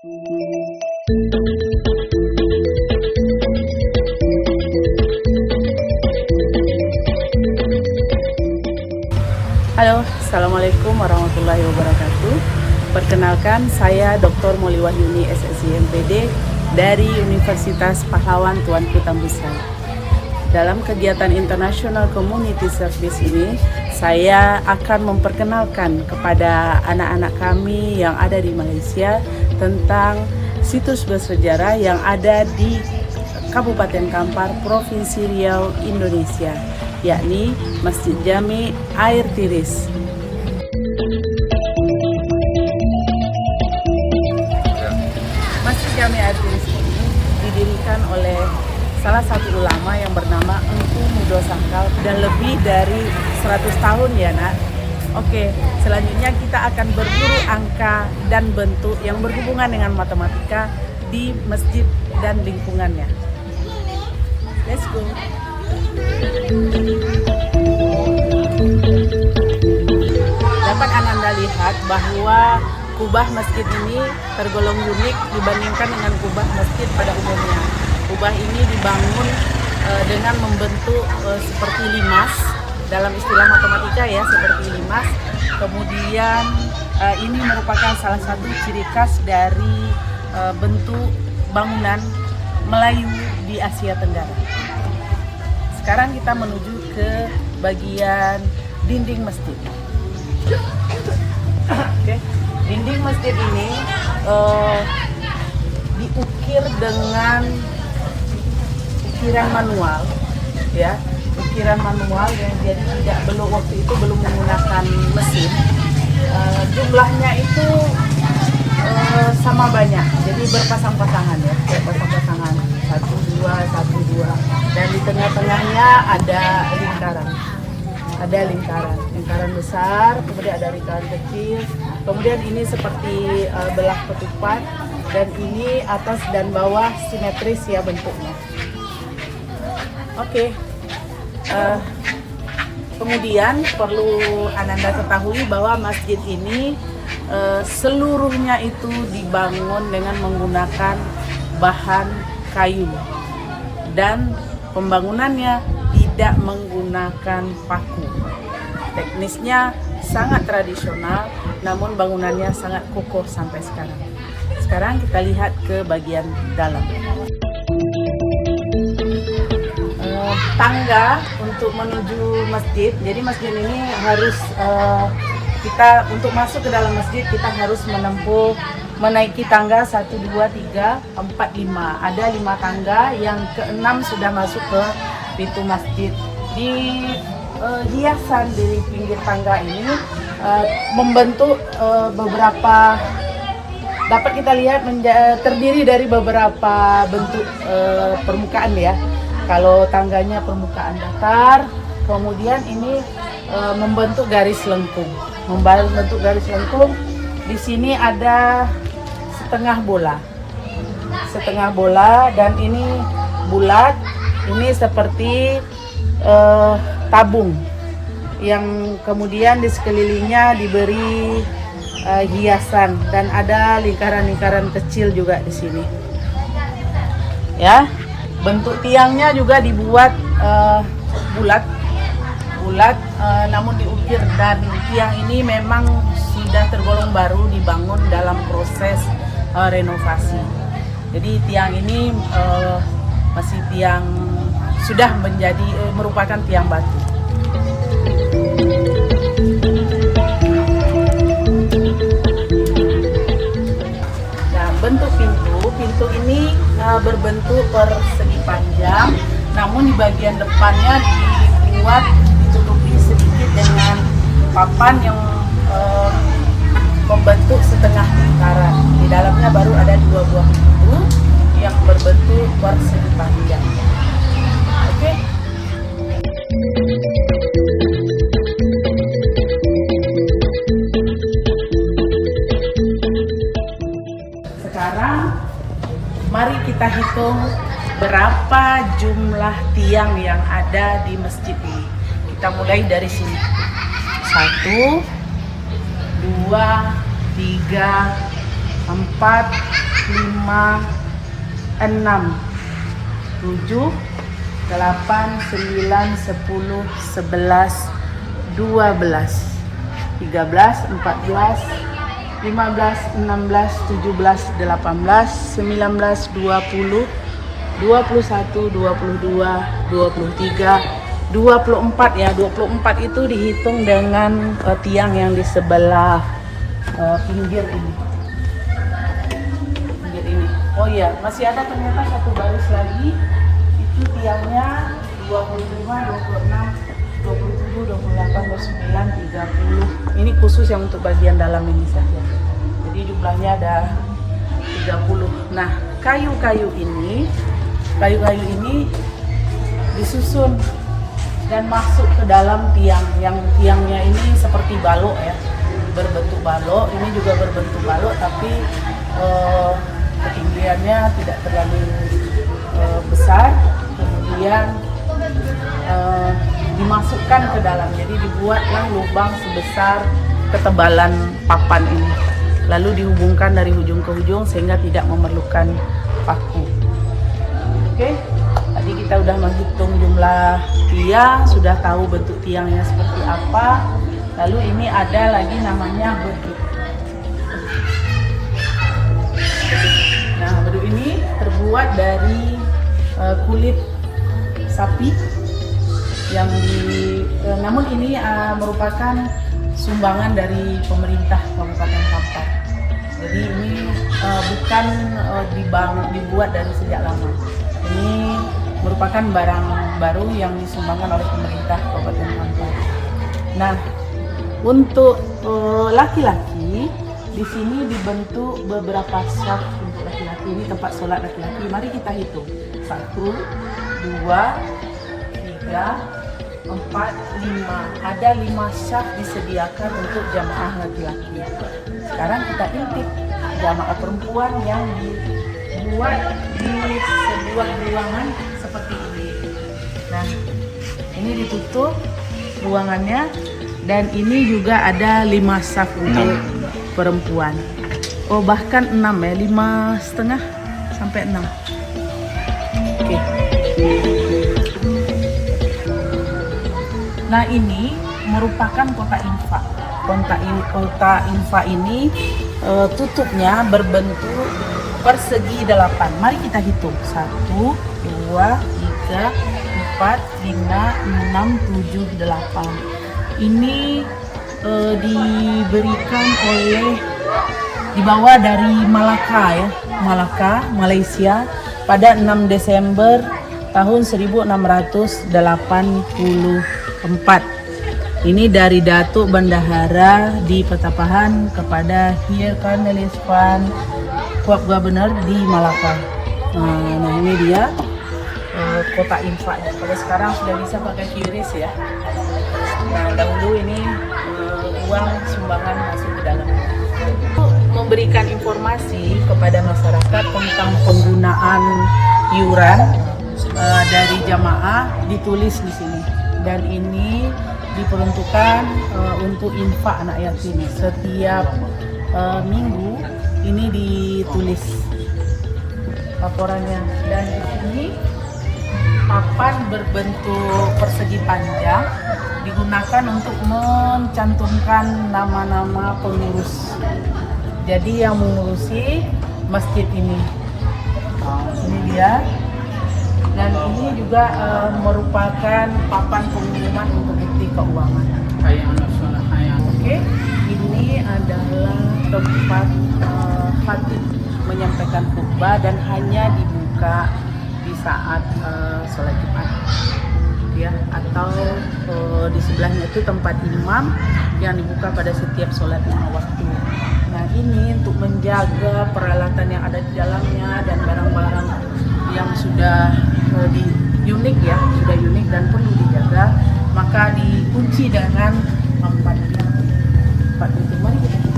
Halo, Assalamualaikum warahmatullahi wabarakatuh. Perkenalkan, saya Dr. Moli Wahyuni SSI MPD dari Universitas Pahlawan Tuanku Tambusai. Dalam kegiatan International Community Service ini, saya akan memperkenalkan kepada anak-anak kami yang ada di Malaysia tentang situs bersejarah yang ada di Kabupaten Kampar, Provinsi Riau, Indonesia, yakni Masjid Jami Air Tiris. Masjid Jami Air Tiris ini didirikan oleh salah satu ulama yang bernama Engku Mudo Sangkal dan lebih dari 100 tahun ya nak. Oke, selanjutnya kita akan berburu angka dan bentuk yang berhubungan dengan matematika di masjid dan lingkungannya. Let's go. Dapat Ananda lihat bahwa kubah masjid ini tergolong unik dibandingkan dengan kubah masjid pada umumnya. Kubah ini dibangun dengan membentuk seperti limas, dalam istilah matematika ya, seperti limas. Kemudian ini merupakan salah satu ciri khas dari bentuk bangunan Melayu di Asia Tenggara. Sekarang kita menuju ke bagian dinding masjid. Oke. Dinding masjid ini diukir dengan ukiran manual, ya, ukiran manual yang jadi waktu itu belum menggunakan mesin. Jumlahnya itu sama banyak, jadi berpasang-pasangan ya, berpasang-pasangan, 1, 2, dan di tengah-tengahnya ada lingkaran besar, kemudian ada lingkaran kecil, kemudian ini seperti belah ketupat, dan ini atas dan bawah simetris ya bentuknya. Oke. Kemudian perlu Ananda ketahui bahwa masjid ini seluruhnya itu dibangun dengan menggunakan bahan kayu dan pembangunannya tidak menggunakan paku. Teknisnya sangat tradisional, namun bangunannya sangat kokoh sampai sekarang. Sekarang kita lihat ke bagian dalam. Tangga untuk menuju masjid. Jadi masjid ini harus kita untuk masuk ke dalam masjid kita harus menaiki tangga 1, 2, 3, 4, 5. Ada 5 tangga, yang ke-6 sudah masuk ke pintu masjid. Di hiasan di pinggir tangga ini membentuk beberapa, dapat kita lihat terdiri dari beberapa bentuk permukaan ya. Kalau tangganya permukaan datar, kemudian ini membentuk garis lengkung. Membentuk garis lengkung. Di sini ada setengah bola, dan ini bulat. Ini seperti tabung yang kemudian di sekelilingnya diberi hiasan, dan ada lingkaran-lingkaran kecil juga di sini. Ya. Bentuk tiangnya juga dibuat bulat, namun diukir, dan tiang ini memang sudah tergolong baru, dibangun dalam proses renovasi. Jadi tiang ini masih tiang sudah merupakan tiang batu. Nah, bentuk pintu ini berbentuk persegi panjang, namun di bagian depannya ditutupi sedikit dengan papan yang membentuk setengah lingkaran. Di dalamnya baru ada 2 buah pintu yang berbentuk persegi panjang. Oke. Sekarang mari kita hitung berapa jumlah tiang yang ada di masjid ini. Kita mulai dari sini. 1, 2, 3, 4, 5, 6, 7, 8, 9, 10, 11, 12, 13, 14, 15, 16, 17, 18, 19, 20, 21, 22, 23, 24 ya. 24 itu dihitung dengan tiang yang di sebelah pinggir ini. Pinggir ini. Oh iya, masih ada ternyata satu baris lagi. Itu tiangnya 25, 26, 27, 28, 29, 30. Ini khusus yang untuk bagian dalam ini saja. Jadi jumlahnya ada 30. Nah, kayu-kayu ini disusun dan masuk ke dalam tiang. Yang tiangnya ini seperti balok ya, berbentuk balok. Ini juga berbentuk balok, tapi ketinggiannya tidak terlalu besar. Kemudian dimasukkan ke dalam, jadi dibuatlah lubang sebesar ketebalan papan ini, lalu dihubungkan dari ujung ke ujung sehingga tidak memerlukan paku. Oke, tadi kita udah menghitung jumlah tiang, sudah tahu bentuk tiangnya seperti apa. Lalu ini ada lagi namanya beduk. Nah, beduk ini terbuat dari kulit sapi yang namun ini merupakan sumbangan dari pemerintah Kabupaten Kampar. Jadi ini bukan dibuat dari sejak lama. Ini merupakan barang baru yang disumbangkan oleh pemerintah Kabupaten Kampar. Nah, untuk laki-laki di sini dibentuk beberapa syaf untuk laki-laki. Ini tempat sholat laki-laki. Mari kita hitung. 1, 2, 3, 4, 5. Ada 5 syaf disediakan untuk jamaah laki-laki. Sekarang kita intip jamaah perempuan yang dibuat di sebuah ruangan seperti ini. Nah, ini ditutup ruangannya, dan ini juga ada 5 syaf untuk perempuan. Oh, bahkan 6 ya, 5,5 sampai 6. Oke. Nah, ini merupakan kota infak. Kota infak ini tutupnya berbentuk persegi 8. Mari kita hitung. 1, 2, 3, 4, 5, 6, 7, 8. Ini diberikan dibawa dari Malaka ya, Malaysia pada 6 Desember tahun 1684. Ini dari Datuk Bendahara di Petapahan kepada Hier Cornelis van Kuak Gubernur di Malaka. Nah, ini dia kota infaknya. Kalau sekarang sudah bisa pakai QRIS ya. Nah, dahulu ini uang sumbangan masuk ke dalam. Memberikan informasi kepada masyarakat tentang penggunaan iuran dari jamaah ditulis di sini, dan ini diperuntukkan untuk infak anak yatim. Setiap minggu ini ditulis laporannya, dan di sini papan berbentuk persegi panjang digunakan untuk mencantumkan nama-nama pengurus. Jadi yang mengurusi masjid ini. Ini dia. Dan ini juga merupakan papan pengumuman untuk bukti keuangan. Oke, ini adalah tempat khatib menyampaikan khutbah dan hanya dibuka di saat sholat Jumat, ya, atau di sebelahnya itu tempat imam yang dibuka pada setiap sholat 5 waktu. Nah, ini untuk menjaga peralatan yang ada di dalamnya dan barang-barang yang sudah unik ya, sudah unik dan perlu dijaga, maka dikunci dengan 4 pintu. Mari kita 1,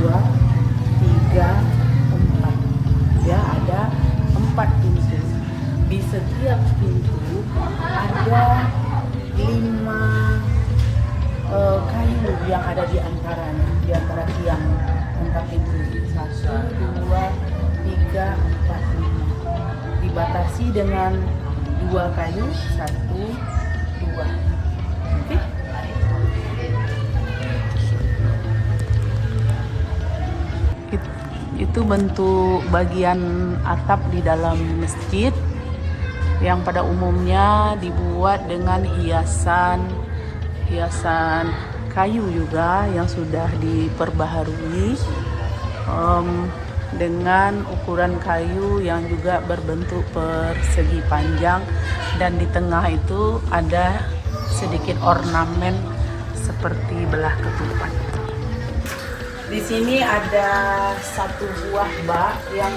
2, 3, 4. Ya, ada 4 pintu. Di setiap pintu ada 5 kayu yang ada di antara tiang antar pintu. 1, 2, 3, 4, 5. Dibatasi dengan 2 kayu, 1, 2. Oke. Itu bentuk bagian atap di dalam masjid yang pada umumnya dibuat dengan hiasan kayu juga yang sudah diperbaharui dengan ukuran kayu yang juga berbentuk persegi panjang, dan di tengah itu ada sedikit ornamen seperti belah ketupat. Di sini ada 1 buah bak yang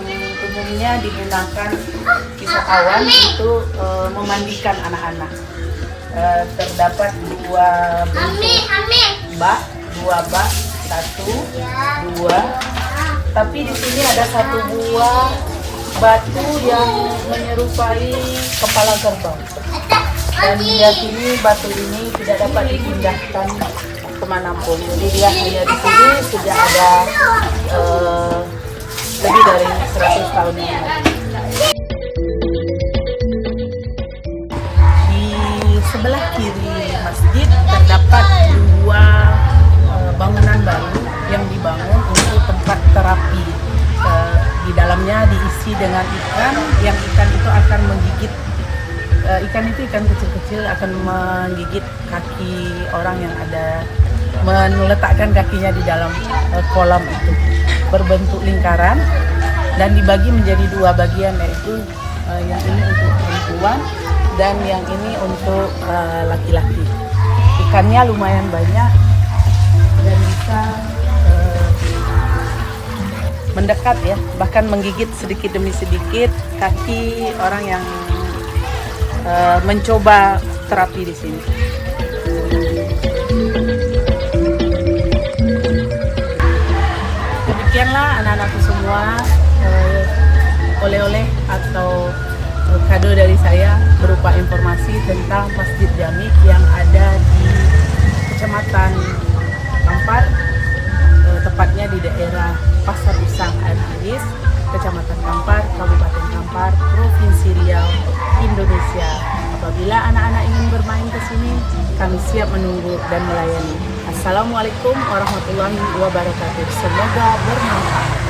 umumnya digunakan wisatawan untuk memandikan anak-anak. Terdapat 2 bentuk bak, 2 bak, 1, 2. Tapi di sini ada 1 buah batu yang menyerupai kepala kerbau. Dan diyakini batu ini tidak dapat dipindahkan kemanapun. Jadi dia hanya di sini sudah ada lebih dari 100 tahun yang lalu. Di sebelah kiri masjid terdapat 2 bangunan baru yang dibangun untuk tempat terapi. Di dalamnya diisi dengan ikan, yang ikan itu akan menggigit. Ikan itu ikan kecil-kecil akan menggigit kaki orang yang ada, meletakkan kakinya di dalam kolam itu, berbentuk lingkaran dan dibagi menjadi 2 bagian, yaitu yang ini untuk perempuan dan yang ini untuk laki-laki. Ikannya lumayan banyak dan bisa mendekat ya, bahkan menggigit sedikit demi sedikit kaki orang yang mencoba terapi di sini. Demikianlah anak-anakku semua, oleh-oleh atau kado dari saya berupa informasi tentang Masjid Jami yang ada di Kecamatan Kampar, tepatnya di daerah Pasar Usang Air Iris, Kecamatan Kampar, Kabupaten Kampar, Provinsi Riau, Indonesia. Apabila anak-anak ingin bermain ke sini, kami siap menunggu dan melayani. Assalamualaikum warahmatullahi wabarakatuh. Semoga bermanfaat.